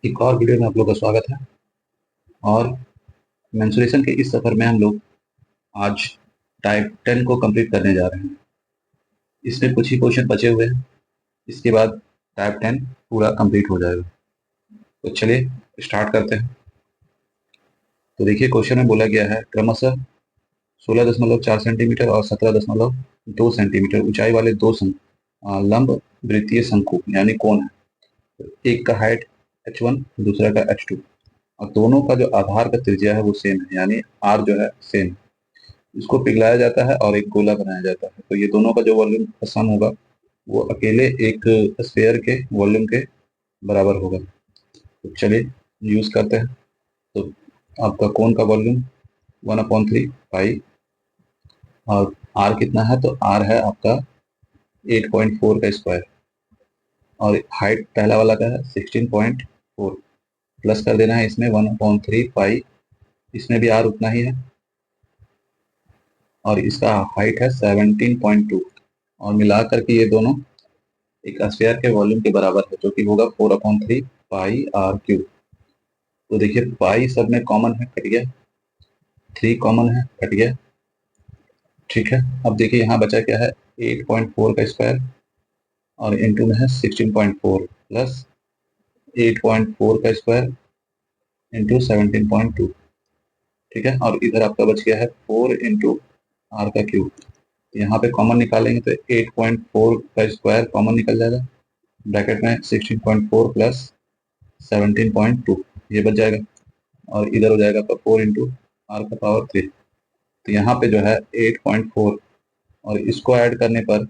एक और वीडियो में आप लोग का स्वागत है। और मेंसुरेशन के इस सफर में हम लोग आज टाइप 10 को कंप्लीट करने जा रहे हैं। इसमें कुछ ही क्वेश्चन बचे हुए हैं, इसके बाद टाइप 10 पूरा कंप्लीट हो जाएगा। तो चलिए स्टार्ट करते हैं। तो देखिए, क्वेश्चन में बोला गया है क्रमशः 16.4 सेंटीमीटर और 17.2 सेंटीमीटर ऊंचाई वाले दो लंब वृत्तीय शंकु यानी कोण है। एक का हाइट h1, दूसरा का h2, और दोनों का जो आधार का त्रिज्या है वो सेम है, यानी r जो है सेम। इसको पिघलाया जाता है और एक गोला बनाया जाता है, तो ये दोनों का जो वॉल्यूम का सम होगा वो अकेले एक स्फेयर के वॉल्यूम के बराबर होगा। तो चलिए यूज करते हैं। तो आपका कोन का वॉल्यूम 1/3 पाई, और आर कितना है, तो आर है आपका 8.4 का स्क्वायर, और हाइट पहला वाला का है 16.4, प्लस कर देना है इसमें 1/3 पाई, इसमें भी आर उतना ही है, और इसका हाइट है 17.2, और मिला करके ये दोनों एक स्फीयर के वॉल्यूम के बराबर है, जो कि होगा 4/3 पाई r क्यूब। तो देखिए पाई सब में कॉमन है, कट गया, 3 कॉमन है, कट गया। ठीक है, अब देखिए यहाँ बचा क्या है, 8.4 का स्क्वायर और इंटू में है 16.4 प्लस 8.4 का स्क्वायर इंटू 17.2। ठीक है, और इधर आपका बच गया है 4 इंटू आर का क्यूब। यहाँ पे कॉमन निकालेंगे तो 8.4 का स्क्वायर कॉमन निकल जाएगा, ब्रैकेट में 16.4 प्लस 17.2 ये बच जाएगा, और इधर हो जाएगा आपका 4 इंटू आर का पावर 3। तो यहाँ पे जो है 8.4 और इसको ऐड करने पर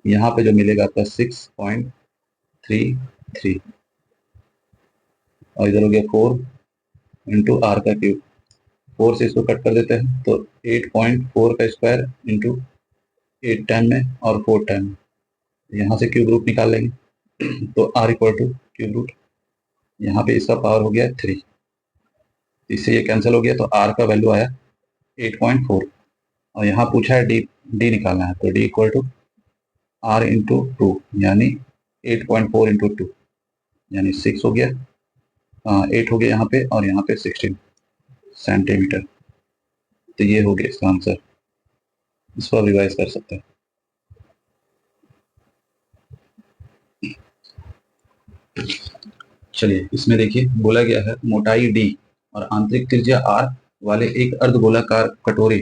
यहाँ पे जो मिलेगा आपका 6.33, और इधर हो गया 4 इंटू आर का क्यूब। 4 से इसको कट कर देते हैं तो 8.4 का स्क्वायर इंटू 8 टाइम में और 4 टाइम में, यहाँ से क्यूब रूट निकाल लेंगे तो R equal to cube root, यहाँ पे इसका पावर हो गया 3, इससे ये कैंसिल हो गया, तो आर का वैल्यू आया 8.4। और यहाँ पूछा है डी, डी निकालना है, तो D equal to R into 2, यानी 8.4 इंटू 2 यानी 6 हो गया, 8 हो गया यहाँ पे, और यहाँ पे 16 सेंटीमीटर। तो ये हो गया इसका आंसर, इसको आप रिवाइज कर सकते हैं। चलिए इसमें देखिए बोला गया है मोटाई डी और आंतरिक त्रिज्या आर वाले एक अर्धगोलाकार कटोरे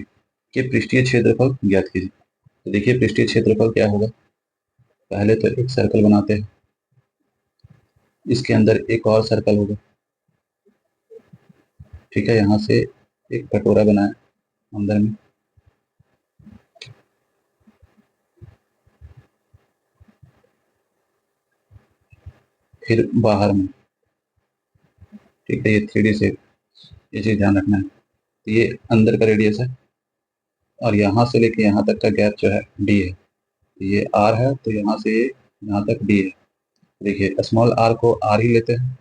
के पृष्ठीय क्षेत्रफल ज्ञात कीजिए। तो देखिए पृष्ठीय क्षेत्रफल क्या होगा, पहले तो एक सर्कल बनाते हैं, इसके अंदर एक और सर्कल होगा। ठीक है, यहाँ से एक कटोरा बनाए अंदर में, फिर बाहर में। ठीक है, ये 3D से ये चीज ध्यान रखना है। तो ये अंदर का रेडियस है, और यहाँ से लेके यहाँ तक का गैप जो है डी है। ये आर है, तो यहाँ से ये यहाँ तक डी है। देखिए स्मॉल आर को आर ही लेते हैं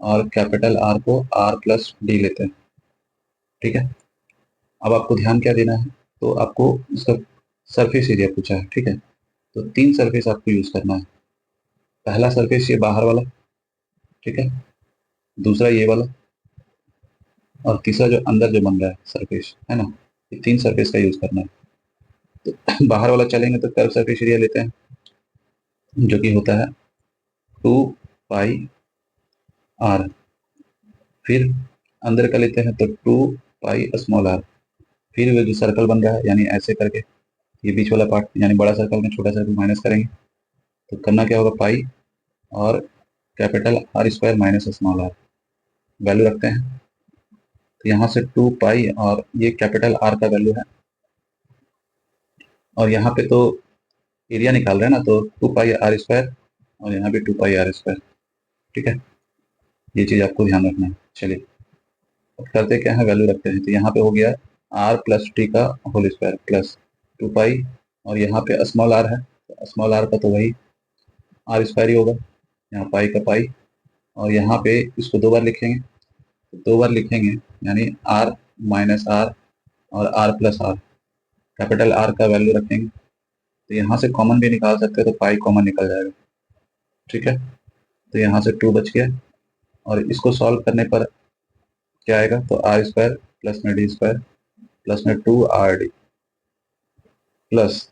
और कैपिटल आर को आर प्लस डी लेते हैं। ठीक है, अब आपको ध्यान क्या देना है, तो आपको इसका सरफेस एरिया पूछा है। ठीक है, तो 3 सरफेस आपको यूज करना है। पहला सरफेस ये बाहर वाला, ठीक है, दूसरा ये वाला, और तीसरा जो अंदर जो बन रहा है सरफेस है ना, ये 3 सरफेस का यूज करना है। तो बाहर वाला चलेंगे तो कर्व सरफेस एरिया लेते हैं, जो कि होता है 2 पाई आर। फिर अंदर का लेते हैं तो 2 पाई स्मॉल आर। फिर वो जो सर्कल बन रहा है, यानी ऐसे करके ये बीच वाला पार्ट, यानी बड़ा सर्कल में छोटा सर्कल माइनस करेंगे, तो करना क्या होगा, पाई और capital R square minus small R, value रखते हैं। तो यहाँ से 2 पाई और ये कैपिटल आर का वैल्यू है, और यहाँ पे तो एरिया निकाल रहे हैं ना, तो 2 पाई आर स्क्वायर और यहाँ पे 2 पाई आर स्क्वायर। ठीक है, ये चीज आपको ध्यान रखना है। चलिए अब करते क्या है, वैल्यू रखते हैं। तो यहाँ पे हो गया आर प्लस टी का होल स्क्वायर प्लस 2 पाई, और यहाँ पे स्मॉल आर है, तो स्मॉल आर का तो वही आर स्क्वायर ही होगा, यहाँ पाई का पाई, और यहाँ पे इसको 2 बार लिखेंगे, तो 2 बार लिखेंगे यानी आर माइनस आर और R plus R, capital R का वैल्यू रखेंगे। तो यहाँ से कॉमन भी निकाल सकते हैं, तो पाई कॉमन निकल जाएगा। ठीक है, तो यहाँ से 2 बच गया, और इसको सॉल्व करने पर क्या आएगा, तो आर स्क्वायर प्लस में डी स्क्वायर प्लस में 2 RD प्लस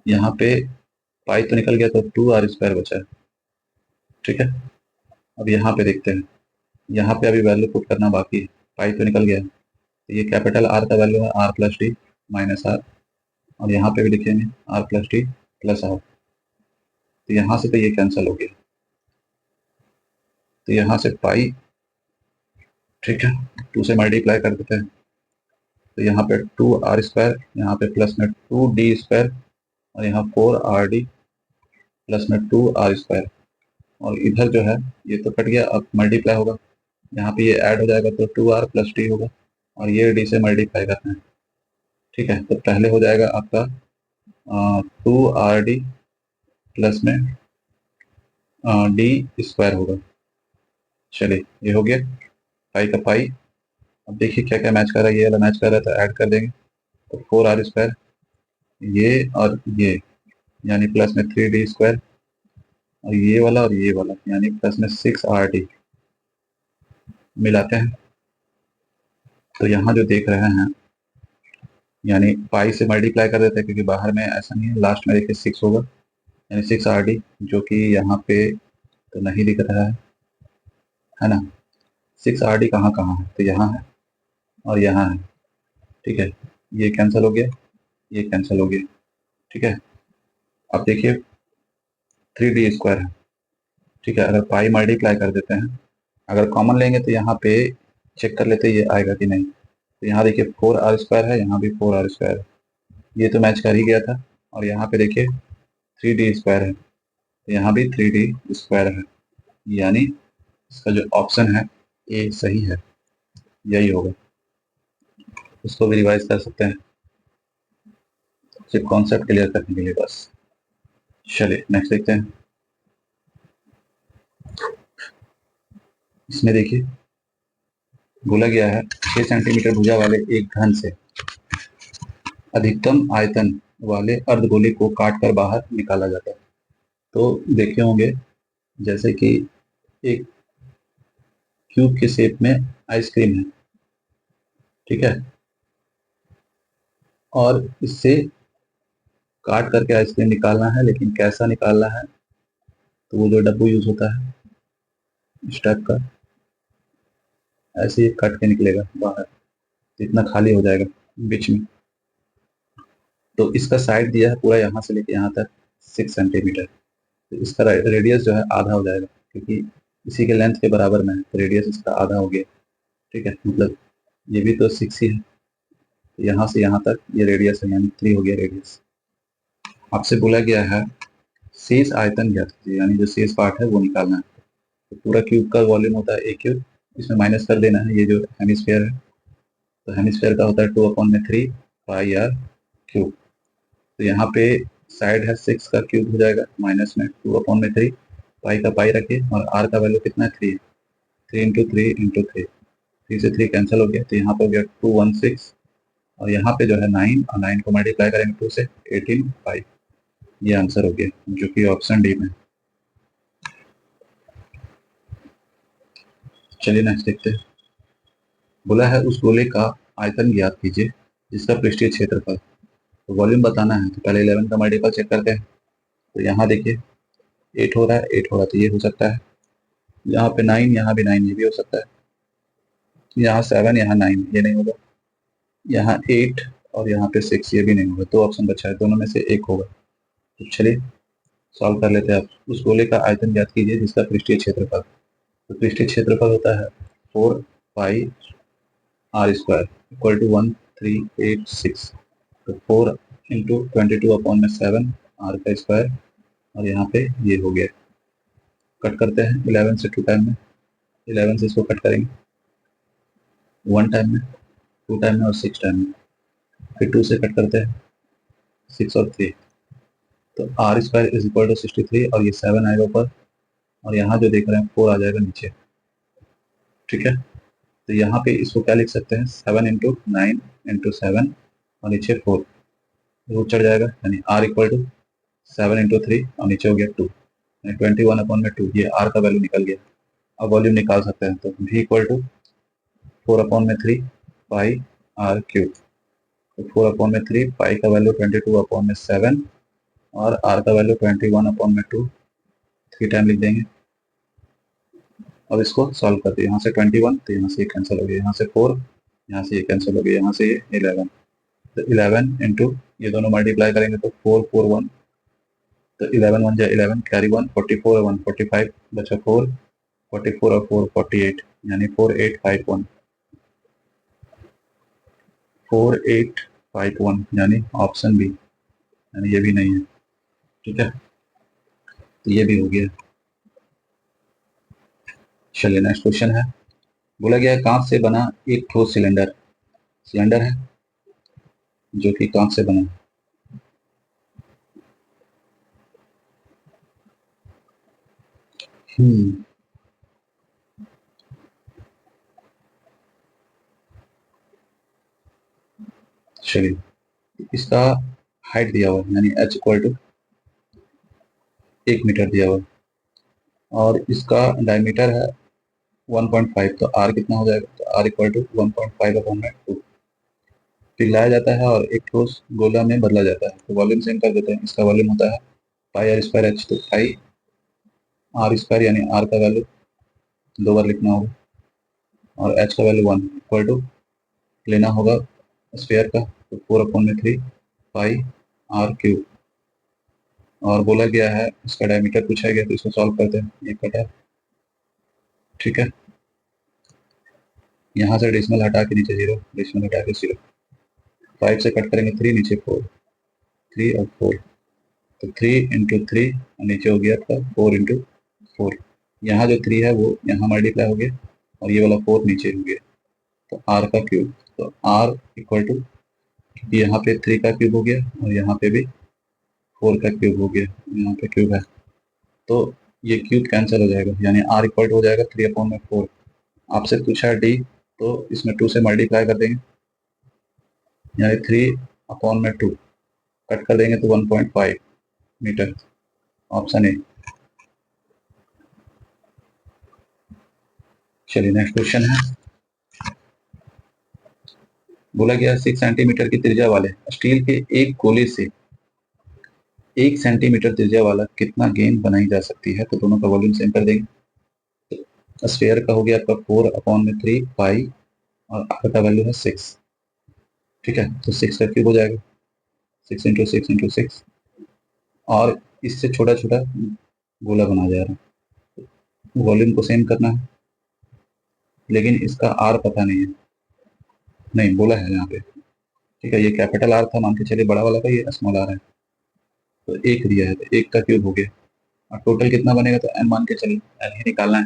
यहाँ पे पाई तो निकल गया, तो 2R² बचा है। ठीक है, अब यहाँ पे देखते हैं, यहाँ पे अभी वैल्यू पुट करना बाकी है। पाई तो निकल गया है, तो ये कैपिटल आर का वैल्यू है R plus D minus R, और यहाँ पे भी लिखेंगे R plus D plus R. तो यहाँ से तो ये कैंसिल हो गया, तो यहाँ से पाई, ठीक है, 2 से मल्टीप्लाई कर देते हैं, तो यहाँ पे 2R², यहाँ पे प्लस में 2D², और यहाँ 4RD प्लस में 2R², और इधर जो है ये तो कट गया, अब मल्टीप्लाई होगा, यहाँ पे ये ऐड हो जाएगा, तो 2R प्लस डी होगा, और ये डी से मल्टीप्लाई करना है। ठीक है, तो पहले हो जाएगा आपका 2RD प्लस में D² होगा। चलिए, ये हो गया पाई का पाई। अब देखिए क्या क्या मैच कर रहा है, ये वाला मैच कर रहा है तो ऐड कर देंगे, तो 4R², ये और ये, यानी प्लस में 3D², और ये वाला और ये वाला, यानी प्लस में 6RD मिलाते हैं। तो यहाँ जो देख रहे हैं, यानी पाई से मल्टीप्लाई कर देते हैं, क्योंकि बाहर में ऐसा नहीं है, लास्ट में देखिए 6 होगा, यानी 6RD, जो कि यहाँ पे तो नहीं दिख रहा है ना। 6RD कहाँ कहाँ है, तो यहाँ है और यहाँ है। ठीक है, ये कैंसिल हो गया, ये कैंसिल हो गया। ठीक है, अब देखिए 3D² है। ठीक है, अगर पाई मल्टीप्लाई कर देते हैं, अगर कॉमन लेंगे तो यहाँ पे चेक कर लेते ये आएगा कि नहीं। तो यहाँ देखिए 4R² है, यहाँ भी 4R² है, ये तो मैच कर ही गया था। और यहाँ पे देखिए 3D² है, तो यहाँ भी 3D² है, यानी इसका जो ऑप्शन है ए सही है, यही होगा। उसको भी रिवाइज कर सकते हैं, सिर्फ कॉन्सेप्ट क्लियर करने के लिए बस। चलिए नेक्स्ट देखते हैं। इसमें देखिए बोला गया है 6 सेंटीमीटर भुजा वाले एक घन से अधिकतम आयतन वाले अर्धगोले को काट कर बाहर निकाला जाता है। तो देखे होंगे जैसे कि एक क्यूब के शेप में आइसक्रीम है, ठीक है, और इससे काट करके आइसक्रीम निकालना है, लेकिन कैसा निकालना है, तो वो जो डब्बू यूज होता है इस टाइप का, ऐसे ही कट के निकलेगा बाहर, तो इतना खाली हो जाएगा बीच में। तो इसका साइड दिया है पूरा यहाँ से लेके यहाँ तक 6 सेंटीमीटर, तो इसका रेडियस जो है आधा हो जाएगा, क्योंकि इसी के लेंथ के बराबर में है, तो रेडियस इसका आधा हो गया। ठीक है, मतलब ये भी तो 6 ही है, तो यहाँ से यहाँ तक ये रेडियस है, यानी 3 हो गया रेडियस। आपसे बोला गया है शेष आयतन ज्ञात कीजिए, यानी जो शेष पार्ट है वो निकालना है। तो पूरा क्यूब का वॉल्यूम होता है ए क्यूब, इसमें माइनस कर देना है ये जो हेमिस्फीयर है, तो हेमिस्फीयर का होता है 2/3 पाई आर क्यूब। तो यहाँ पे साइड है 6 का क्यूब हो जाएगा, माइनस में 2/3 पाई का पाई रखिए, और आर का वैल्यू कितना है 3 है, 3 इंटू 3 इंटू 3 से 3 कैंसिल हो गया, तो यहाँ पे हो गया 216, और यहाँ पे जो है 9, और 9 को मल्टीप्लाई करेंगे 2 से 18 पाई, ये आंसर हो गया, जो कि ऑप्शन डी में। चलिए नेक्स्ट देखते हैं। बोला है उस गोले का आयतन ज्ञात कीजिए जिसका पृष्ठीय क्षेत्रफल, तो वॉल्यूम बताना है, तो पहले 11 का मल्टीपल चेक करते हैं। तो यहाँ देखिए 8 हो रहा है, 8 हो रहा है, तो ये हो सकता है। यहाँ पे 9, यहाँ भी 9, ये भी हो सकता है। यहाँ 7, यहाँ 9, ये नहीं होगा। यहाँ 8 और यहाँ पे 6, ये भी नहीं होगा। 2 ऑप्शन बचा है, दोनों में से एक होगा। तो चलिए सॉल्व कर लेते हैं। आप उस गोले का आयतन ज्ञात कीजिए जिसका पृष्ठीय क्षेत्रफल, तो पृष्ठीय क्षेत्रफल होता है 4 पाई R² इक्वल टू 1386, तो 4 इंटू 22/7 आर का स्क्वायर, और यहाँ पे ये हो गया। कट करते हैं 11 से 2 टाइम में, 11 से इसको कट करेंगे 1 टाइम में, 2 टाइम में और 6 टाइम में, फिर 2 से कट करते हैं 6 और 3, तो R² इज इक्वल टू 63, और ये 7 आएगा ऊपर, और यहाँ जो देख रहे हैं 4 आ जाएगा नीचे। ठीक है, तो यहाँ पे इसको क्या लिख सकते हैं, 7 इंटू 9 इंटू 7, और नीचे 4, रूट चढ़ जाएगा, यानी R इक्वल टू 7 इंटू 3, और नीचे हो गया 2, 21/2, ये आर का वैल्यू निकल गया। अब वॉल्यूम निकाल सकते हैं, तो v equal to 4/3 pi R cube. तो 4/3 पाई का वैल्यू 22/7 और आर का वैल्यू 21/2, 3 टाइम लिख देंगे। अब इसको सॉल्व करते हैं, यहाँ से 21, तो यहाँ से ये कैंसिल हो गया, यहाँ से 4, यहाँ से ये कैंसिल हो गया, यहाँ से ये 11, तो 11 इंटू ये दोनों मल्टीप्लाई करेंगे तो 441, तो 11 1 जा 11, कैरी 1, 44 1 45, बचा 4, 44 और 4 48, यानी 4851, 4851, यानी ऑप्शन बी, यानी ये भी नहीं है। ठीक है, तो ये भी हो गया। चलिए नेक्स्ट क्वेश्चन है। बोला गया है कांच से बना एक ठोस सिलेंडर, सिलेंडर है जो कि कांच से बना है। चलिए इसका हाइट दिया हुआ है, यानी h इक्वल टू 1 मीटर दिया हुआ है, और इसका डायमीटर है 1.5, तो r कितना हो जाएगा, तो r इक्वल टू 1.5/2 पिघलाया जाता है और एक ठोस गोला में बदला जाता है। तो वॉल्यूम सेम कर देते हैं, इसका वॉल्यूम होता है पाई आर स्क्वायर एच, तो पाई आर स्क्वायर यानी r का वैल्यू 2 बार लिखना होगा और h का वैल्यू 1 इक्वल टू लेना होगा स्क्वायर का, तो 4/3 पाई आर क्यूब, और बोला गया है इसका डायमीटर पूछा गया, तो इसको सॉल्व करते हैं। ये कटा, ठीक है, यहाँ से डेसिमल हटा के नीचे 0, डेसिमल हटा के 0, 5 से कट करेंगे 3, नीचे 4, 3 और 4, तो 3 × 3 नीचे हो गया था 4 × 4, यहाँ जो 3 है वो यहाँ मल्टीप्लाई हो गया और ये वाला 4 नीचे हो गया, तो r का क्यूब, तो r इक्वल टू यहाँ पे 3 का क्यूब हो गया और यहाँ पे भी 4 का क्यूब हो गया, यहाँ पे क्यूब है, तो ये क्यूब कैंसिल हो जाएगा, यानी r इक्वल टू हो जाएगा 3/4। आपसे पूछा डी, तो इसमें 2 से मल्टीप्लाई कर देंगे, यानी 3/2 कट कर देंगे तो 1.5 मीटर, ऑप्शन ए। चलिए नेक्स्ट क्वेश्चन है। बोला गया 6 सेंटीमीटर की त्रिज्या वाले स्टील के एक गोले से 1 सेंटीमीटर त्रिज्या वाला कितना गेंद बनाई जा सकती है, तो दोनों का वॉल्यूम सेम कर देंगे। तो स्फेयर का हो गया आपका 4/3 पाई और आर का वैल्यू है 6, ठीक है, तो 6 का क्यूब हो जाएगा, 6 × 6 × 6, और इससे छोटा छोटा गोला बना जा रहा है, वॉल्यूम को सेम करना है, लेकिन इसका आर पता नहीं है, नहीं बोला है यहाँ पे, ठीक है, ये कैपिटल आर था मान के चलिए, बड़ा वाला का ये स्मॉल आर है, तो 1 दिया है, तो 1 का क्यूब हो गया, और टोटल कितना बनेगा, तो एन मान के चलिए, एन ही निकालना है,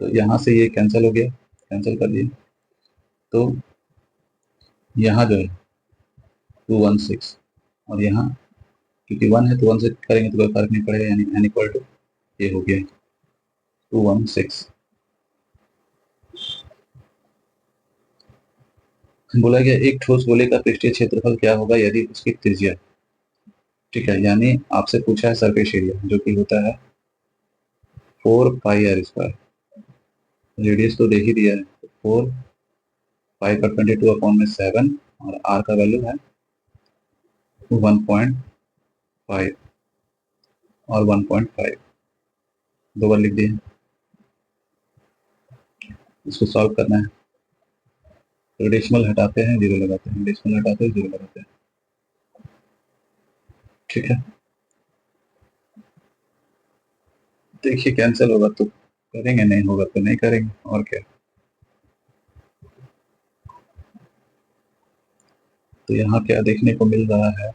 तो यहाँ से ये कैंसिल हो गया, कैंसिल कर दिए, तो यहाँ जो है 216, और यहाँ क्योंकि 1 है तो 1 से करेंगे तो कोई फर्क नहीं पड़ेगा, यानी एन इक्वल टू ये हो गया 216। बोला गया एक ठोस गोले का पृष्ठीय क्षेत्रफल क्या होगा यदि उसकी त्रिज्या, ठीक है, यानी आपसे पूछा है सरफेस एरिया जो कि होता है 4 पाई r², रेडियस तो दे ही दिया है, 4 पाई का 22/7 और r का वैल्यू है 1.5 और 1.5, 2 बार लिख दिए, इसको सॉल्व करना है, तो डेसिमल हटाते हैं 0 लगाते हैं, डेसिमल हटाते हैं 0 लगाते हैं, ठीक है, देखिए कैंसिल होगा तो करेंगे, नहीं होगा तो नहीं करेंगे, और क्या। तो यहाँ क्या देखने को मिल रहा है,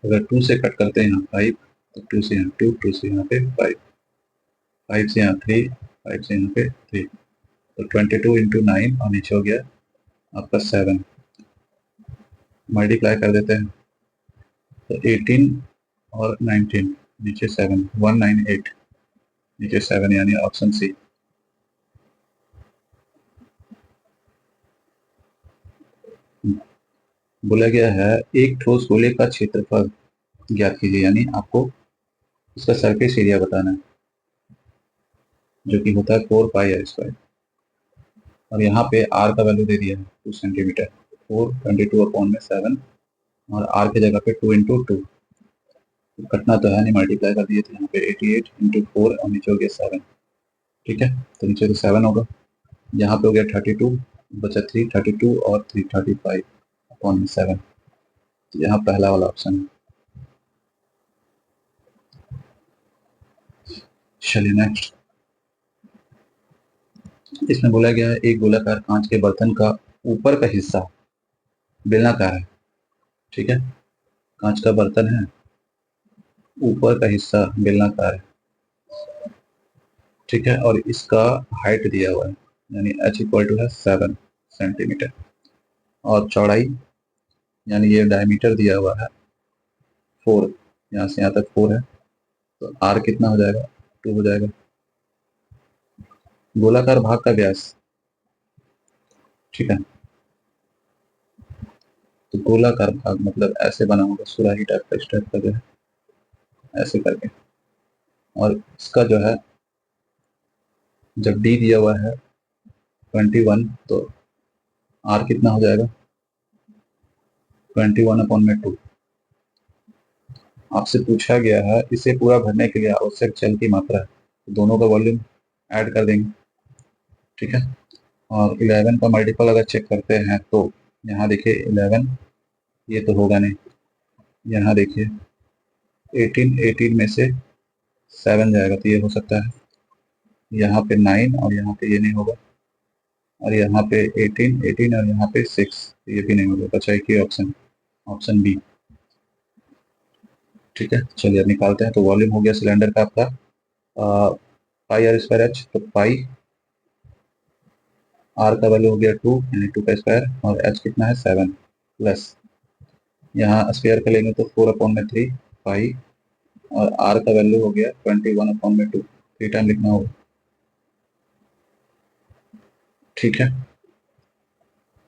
अगर 2 से कट करते हैं यहाँ 5, तो 2 से यहाँ 2, 2 से यहाँ पे 5, 5 से यहाँ 3, 5 से यहाँ पे 3, तो 22 × 9 और नीचे हो गया आपका 7, मल्टीप्लाई कर देते हैं, तो 18 और 19, नीचे 7, 198, नीचे 7, यानी ऑप्शन सी। बोला गया है एक ठोस गोले का क्षेत्रफल ज्ञात कीजिए, यानी आपको इसका सरफेस एरिया बताना है, जो कि होता है 4πr²। और यहाँ पे आर का वैल्यू दे दिया है 2 सेंटीमीटर, 422/7, और आर की जगह पे 2 × 2, कटना तो है नहीं, मल्टीप्लाई कर दिए, तो यहाँ पे 88 × 4 और नीचे हो गया 7। ठीक है, तो नीचे तो 7 होगा, यहाँ पे हो गया 32, बचा 3, 32 और 3 35/7। तो यहाँ पहला वाला ऑप्शन है। चलिए नेक्स्ट, इसमें बोला गया है एक गोलाकार कांच के बर्तन का ऊपर का हिस्सा बेलनाकार है। ठीक है, कांच का बर्तन है, ऊपर का हिस्सा बेलनाकार है। ठीक है, और इसका हाइट दिया हुआ है, यानी h = है 7 सेंटीमीटर, और चौड़ाई यानी ये डायमीटर दिया हुआ है 4, यहाँ से यहाँ तक 4 है, तो r कितना हो जाएगा, 2 हो जाएगा। गोलाकार भाग का व्यास, ठीक है, तो गोलाकार भाग मतलब ऐसे बना होगा, सुराही टाइप का, इस टाइप का जो है, ऐसे करके। और इसका जो है, जब d दिया हुआ है 21, तो r कितना हो जाएगा, 21/2। आपसे पूछा गया है इसे पूरा भरने के लिए आवश्यक जल की मात्रा है, तो दोनों का वॉल्यूम ऐड कर देंगे। ठीक है, और 11 का मल्टीपल अगर चेक करते हैं तो यहाँ देखिए 11, ये तो होगा नहीं, यहाँ देखिए 18 में से 7 जाएगा, तो ये हो सकता है, यहाँ पे 9 और यहाँ पे ये नहीं होगा, और यहाँ पे 18 और यहाँ पे 6, ये भी नहीं होगा, बचा एक ही ऑप्शन, ऑप्शन बी। ठीक है, चलिए अब निकालते हैं। तो वॉल्यूम हो गया सिलेंडर का आपका πr²h, तो पाई, आर का वैल्यू हो गया 2 यानी 2 का स्क्वायर, और एच कितना है 7, प्लस यहाँ स्क्वायर का लेंगे तो 4/3 पाई, और आर का वैल्यू हो गया 21/2, 3 टाइम लिखना होगा। ठीक है,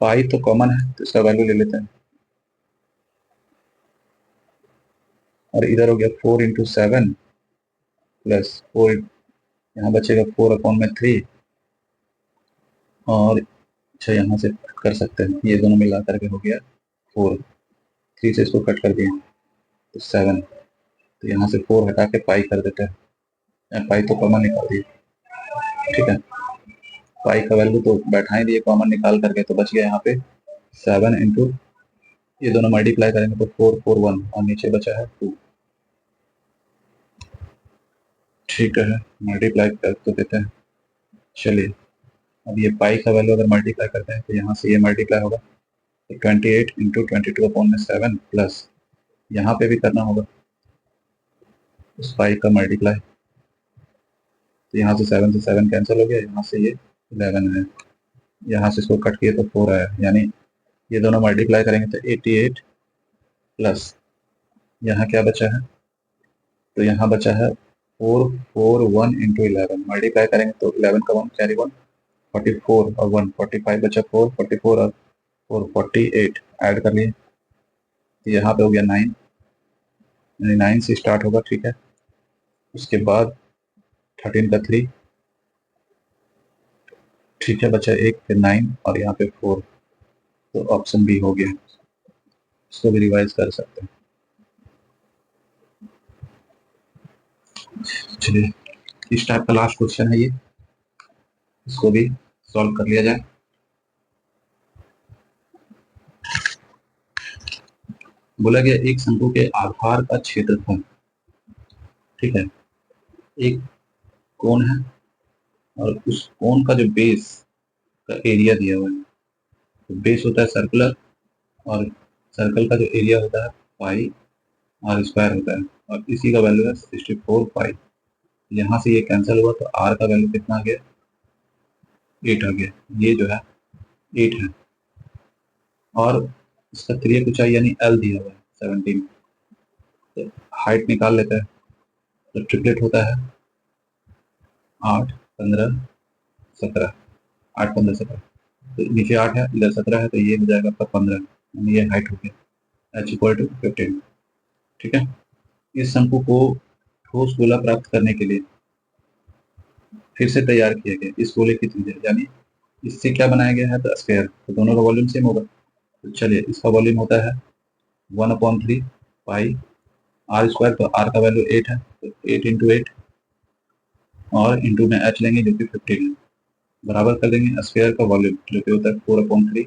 पाई तो कॉमन है, तो इसका वैल्यू ले लेते हैं, और इधर हो गया 4 × 7 प्लस 4, यहाँ बचेगा 4/3, और अच्छा यहाँ से कट कर सकते हैं, ये दोनों मिला करके हो गया 4, 3 से इसको कट कर दिए तो 7, तो यहाँ से 4 हटा के पाई कर देते हैं, पाई तो कॉमन निकाल दिए। ठीक है, पाई का वैल्यू तो बैठा ही दिए कॉमन निकाल करके, तो बच गया यहाँ पे 7 × ये दोनों मल्टीप्लाई करेंगे तो 441, और नीचे बचा है 2। ठीक है, मल्टीप्लाई कर तो देते हैं। चलिए, अब ये पाई का वैल्यू अगर मल्टीप्लाई करते हैं तो यहाँ से ये मल्टीप्लाई होगा, तो 28 × 22/7 प्लस यहाँ पे भी करना होगा उस पाई का मल्टीप्लाई, तो यहाँ से 7 कैंसिल हो गया, यहाँ से ये 11 है, यहाँ से इसको कट किए तो 4 आया, यानी ये दोनों मल्टीप्लाई करेंगे तो 88 प्लस यहाँ क्या बचा है, तो यहाँ बचा है 441 × 11, मल्टीप्लाई करेंगे तो 11 का 1 कैरी 1, 44 और 1 45 बचा, 4 44 और 4 48 ऐड कर लिए, तो यहाँ पे हो गया 9, यानी 9 से स्टार्ट होगा। ठीक है, उसके बाद 13 का 3, ठीक है, बचा 1, फिर 9 और यहाँ पे 4, तो ऑप्शन बी हो गया। इसको भी रिवाइज कर सकते हैं। चलिए, इस टाइप का लास्ट क्वेश्चन है ये, इसको भी सॉल्व कर लिया जाए। बोला गया एक शंकु के आधार का क्षेत्रफल, ठीक है, एक कोण है और उस कोण का जो बेस का एरिया दिया हुआ है, तो बेस होता है सर्कुलर, और सर्कल का जो एरिया होता है पाई आर स्क्वायर होता है, और इसी का वैल्यू है 64 पाई। यहाँ से ये कैंसिल हुआ तो आर का वैल्यू कितना आ गया, 8 आ गया, ये जो है 8 है, और इसका 3 ऊंचाई यानी एल दिया हुआ है 17, तो हाइट निकाल लेते हैं, तो ट्रिपलेट होता है 8 15 17, 8 15 17, तो नीचे 8 है, इधर 17 है, तो ये हो जाएगा आपका 15, यानी ये हाइट हो गया h = 15। ठीक है, इस शंकु को ठोस गोला प्राप्त करने के लिए फिर से तैयार किया गया इस गोले की त्रिज्या, यानी इससे क्या बनाया गया है, तो स्क्वायर, तो दोनों का वॉल्यूम सेम होगा। तो चलिए, इसका वॉल्यूम होता है 1/3 पाई आर स्क्वायर, तो आर का वैल्यू 8 है, तो 8 इंटू 8 और इंटू में एच लेंगे जो कि 15 है, बराबर कर देंगे स्क्वायर का वॉल्यूम जो कि होता है 4/3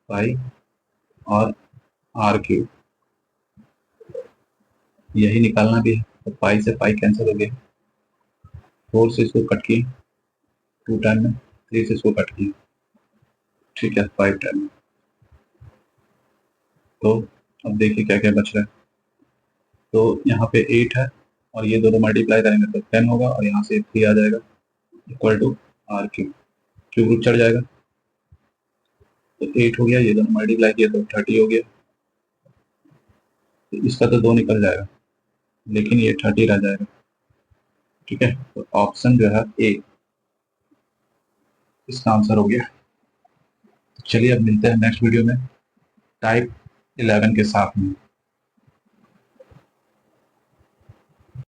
पाई और आर क्यूब, यही निकालना भी है। तो पाई से पाई कैंसिल हो गया, 4 से इसको कट किए 2 टाइम में, 3 से इसको कट किए, ठीक है, 5 टाइम में। तो अब देखिए क्या क्या बच रहा है। तो यहाँ पे 8 है और ये दोनों मल्टीप्लाई करेंगे तो 10 होगा और यहाँ से 3 आ जाएगा equal to R cube, cube root चढ़ जाएगा, तो 8 हो गया, ये दोनों मल्टीप्लाई किया तो 30 हो गया, तो इसका तो 2 निकल जाएगा लेकिन ये 30 रह जाएगा, ठीक है। तो ऑप्शन जो है ए इसका आंसर हो गया। चलिए अब मिलते हैं नेक्स्ट वीडियो में टाइप 11 के साथ में।